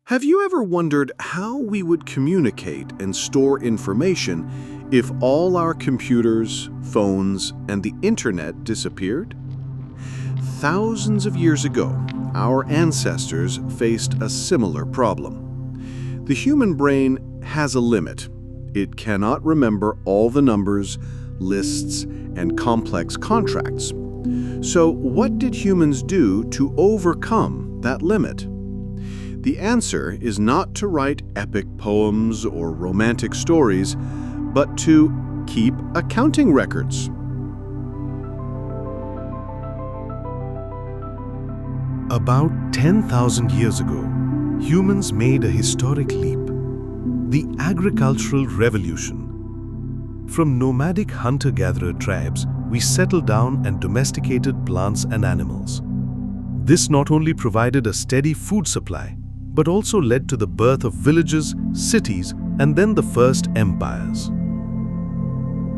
Have you ever wondered how we would communicate and store information if all our computers, phones, and the internet disappeared? Thousands of years ago, our ancestors faced a similar problem. The human brain has a limit. It cannot remember all the numbers, lists, and complex contracts. So what did humans do to overcome that limit? The answer is not to write epic poems or romantic stories, but to keep accounting records. About 10,000 years ago, humans made a historic leap: the agricultural revolution. From nomadic hunter-gatherer tribes, we settled down and domesticated plants and animals. This not only provided a steady food supply, but also led to the birth of villages, cities, and then the first empires.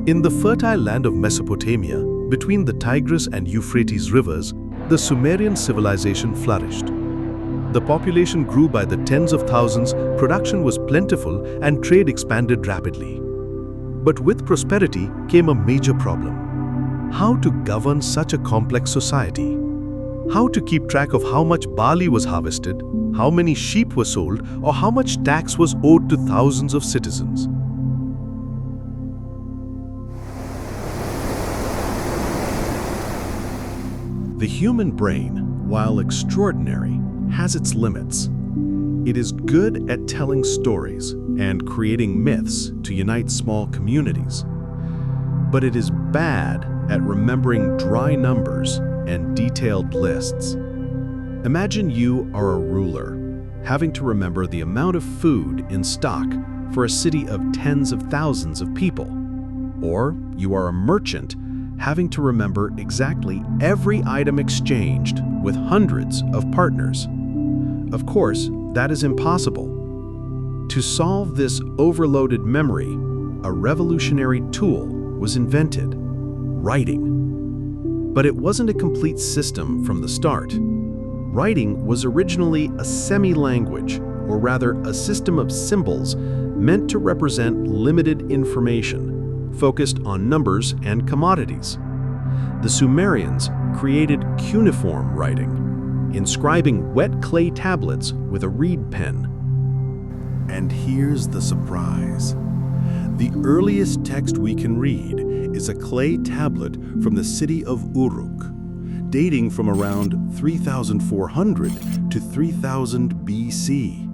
In the fertile land of Mesopotamia, between the Tigris and Euphrates rivers, the Sumerian civilization flourished. The population grew by the tens of thousands, production was plentiful, and trade expanded rapidly. But with prosperity came a major problem: how to govern such a complex society? How to keep track of how much barley was harvested, how many sheep were sold, or how much tax was owed to thousands of citizens? The human brain, while extraordinary, has its limits. It is good at telling stories and creating myths to unite small communities. But it is bad at remembering dry numbers and detailed lists. Imagine you are a ruler, having to remember the amount of food in stock for a city of tens of thousands of people. Or you are a merchant, having to remember exactly every item exchanged with hundreds of partners. Of course, that is impossible. To solve this overloaded memory, a revolutionary tool was invented: writing. But it wasn't a complete system from the start. Writing was originally a semi-language, or rather a system of symbols meant to represent limited information, focused on numbers and commodities. The Sumerians created cuneiform writing, inscribing wet clay tablets with a reed pen. And here's the surprise. The earliest text we can read is a clay tablet from the city of Uruk, dating from around 3,400 to 3000 BC.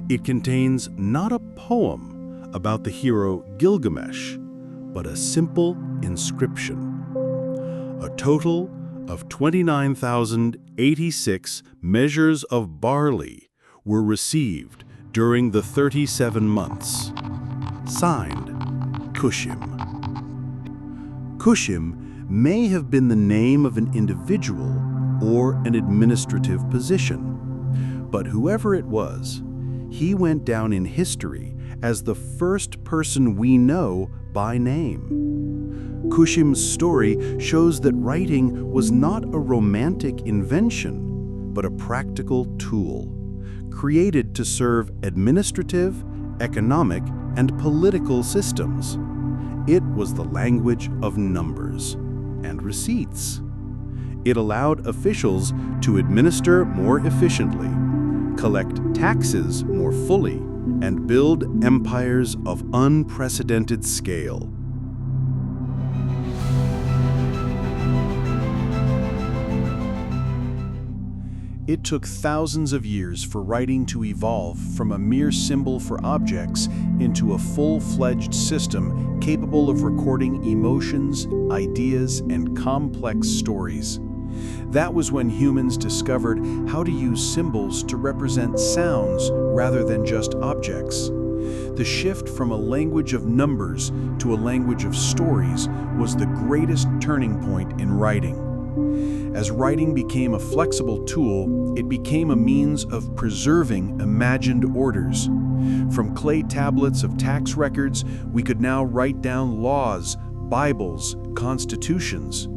It contains not a poem about the hero Gilgamesh, but a simple inscription. A total of 29,086 measures of barley were received during the 37 months. Signed, Kushim. Kushim may have been the name of an individual or an administrative position, but whoever it was, he went down in history as the first person we know by name. Kushim's story shows that writing was not a romantic invention, but a practical tool, created to serve administrative, economic, and political systems. It was the language of numbers and receipts. It allowed officials to administer more efficiently, collect taxes more fully, and build empires of unprecedented scale. It took thousands of years for writing to evolve from a mere symbol for objects into a full-fledged system capable of recording emotions, ideas, and complex stories. That was when humans discovered how to use symbols to represent sounds rather than just objects. The shift from a language of numbers to a language of stories was the greatest turning point in writing. As writing became a flexible tool, it became a means of preserving imagined orders. From clay tablets of tax records, we could now write down laws, Bibles, constitutions.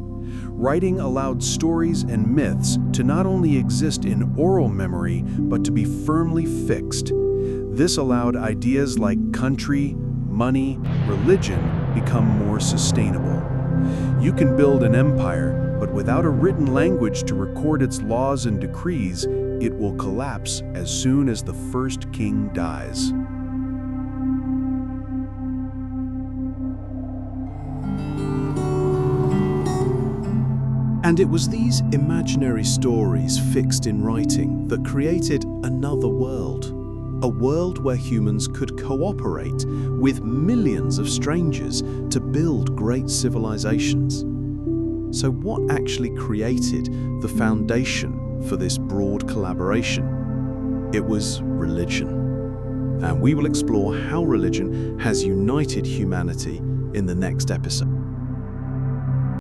Writing allowed stories and myths to not only exist in oral memory, but to be firmly fixed. This allowed ideas like country, money, religion become more sustainable. You can build an empire, but without a written language to record its laws and decrees, it will collapse as soon as the first king dies. And it was these imaginary stories fixed in writing that created another world. A world where humans could cooperate with millions of strangers to build great civilizations. So what actually created the foundation for this broad collaboration? It was religion. And we will explore how religion has united humanity in the next episode.